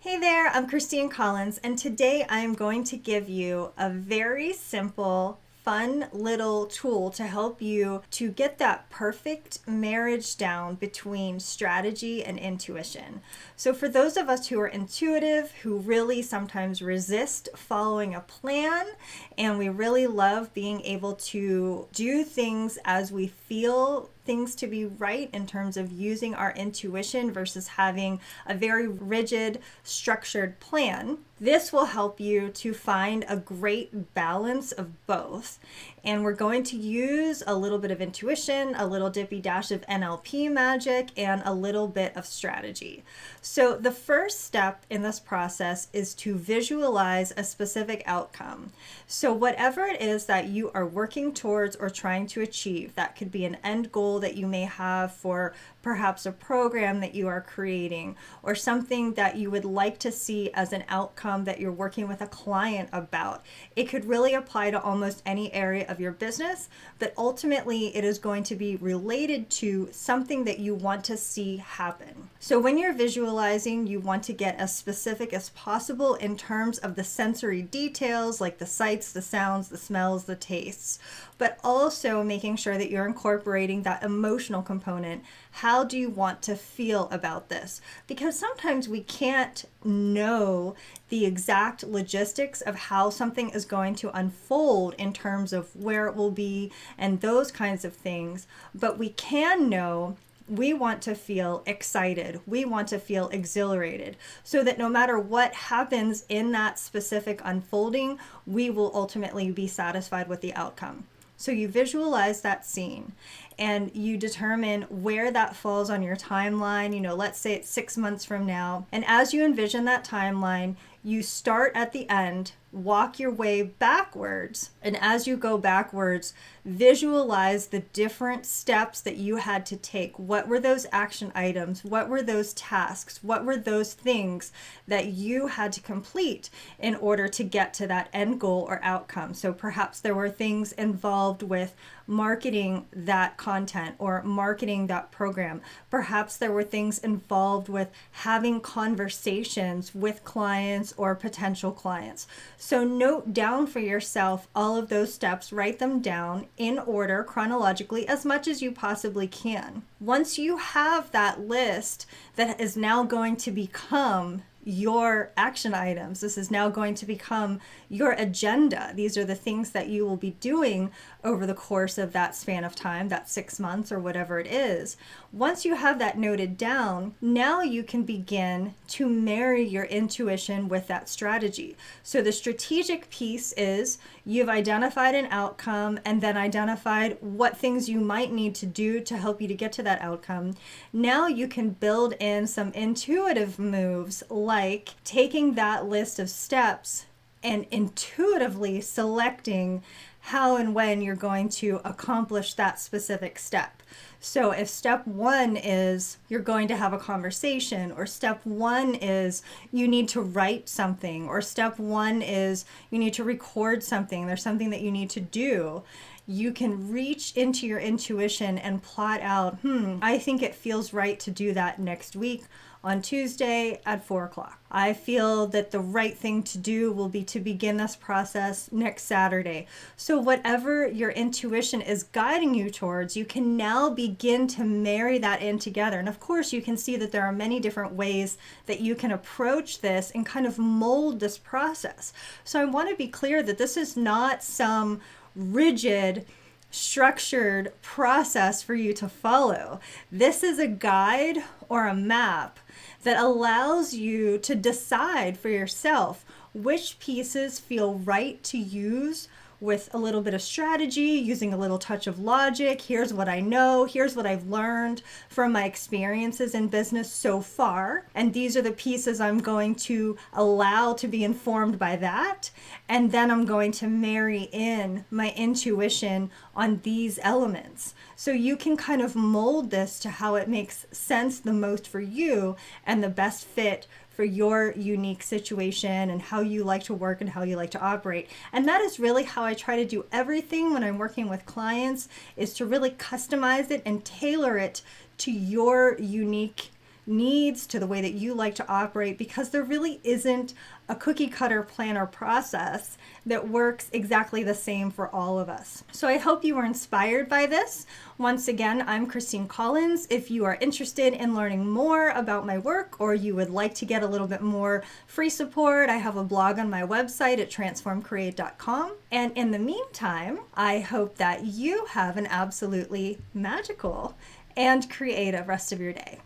Hey there, I'm Christine Collins, and today I'm going to give you a very simple, fun little tool to help you to get that perfect marriage down between strategy and intuition. So, for those of us who are intuitive, who really sometimes resist following a plan, and we really love being able to do things as we feel things to be right in terms of using our intuition versus having a very rigid, structured plan. This will help you to find a great balance of both. And we're going to use a little bit of intuition, a little dippy dash of NLP magic, and a little bit of strategy. So, the first step in this process is to visualize a specific outcome. So, whatever it is that you are working towards or trying to achieve, that could be an end goal that you may have for perhaps a program that you are creating, or something that you would like to see as an outcome that you're working with a client about. It could really apply to almost any area of your business, but ultimately it is going to be related to something that you want to see happen. So when you're visualizing, you want to get as specific as possible in terms of the sensory details, like the sights, the sounds, the smells, the tastes, but also making sure that you're incorporating that emotional component. How do you want to feel about this? Because sometimes we can't know the exact logistics of how something is going to unfold in terms of where it will be and those kinds of things, but we can know we want to feel excited. We want to feel exhilarated so that no matter what happens in that specific unfolding, we will ultimately be satisfied with the outcome. So you visualize that scene and you determine where that falls on your timeline. Let's say it's 6 months from now. And as you envision that timeline, you start at the end, walk your way backwards, and as you go backwards, visualize the different steps that you had to take. What were those action items? What were those tasks? What were those things that you had to complete in order to get to that end goal or outcome? So perhaps there were things involved with marketing that content or marketing that program. Perhaps there were things involved with having conversations with clients or potential clients. So note down for yourself all of those steps, write them down in order chronologically as much as you possibly can. Once you have that list that is now going to become your action items, this is now going to become your agenda. These are the things that you will be doing over the course of that span of time, that 6 months or whatever it is. Once you have that noted down, now you can begin to marry your intuition with that strategy. So the strategic piece is you've identified an outcome and then identified what things you might need to do to help you to get to that outcome. Now you can build in some intuitive moves like taking that list of steps and intuitively selecting how and when you're going to accomplish that specific step. So if step one is you're going to have a conversation, or step one is you need to write something, or step one is you need to record something, there's something that you need to do, you can reach into your intuition and plot out, I think it feels right to do that next week on Tuesday at 4 o'clock. I feel that the right thing to do will be to begin this process next Saturday. So whatever your intuition is guiding you towards, you can now begin to marry that in together. And of course, you can see that there are many different ways that you can approach this and kind of mold this process. So I want to be clear that this is not some rigid, structured process for you to follow. This is a guide or a map that allows you to decide for yourself which pieces feel right to use with a little bit of strategy, using a little touch of logic. Here's what I know. Here's what I've learned from my experiences in business so far. And these are the pieces I'm going to allow to be informed by that. And then I'm going to marry in my intuition on these elements. So you can kind of mold this to how it makes sense the most for you and the best fit for your unique situation and how you like to work and how you like to operate. And that is really how I try to do everything when I'm working with clients, is to really customize it and tailor it to your unique needs, to the way that you like to operate, because there really isn't a cookie cutter plan or process that works exactly the same for all of us. So I hope you were inspired by this. Once again, I'm Christine Collins. If you are interested in learning more about my work, or you would like to get a little bit more free support, I have a blog on my website at transformcreate.com. And in the meantime, I hope that you have an absolutely magical and creative rest of your day.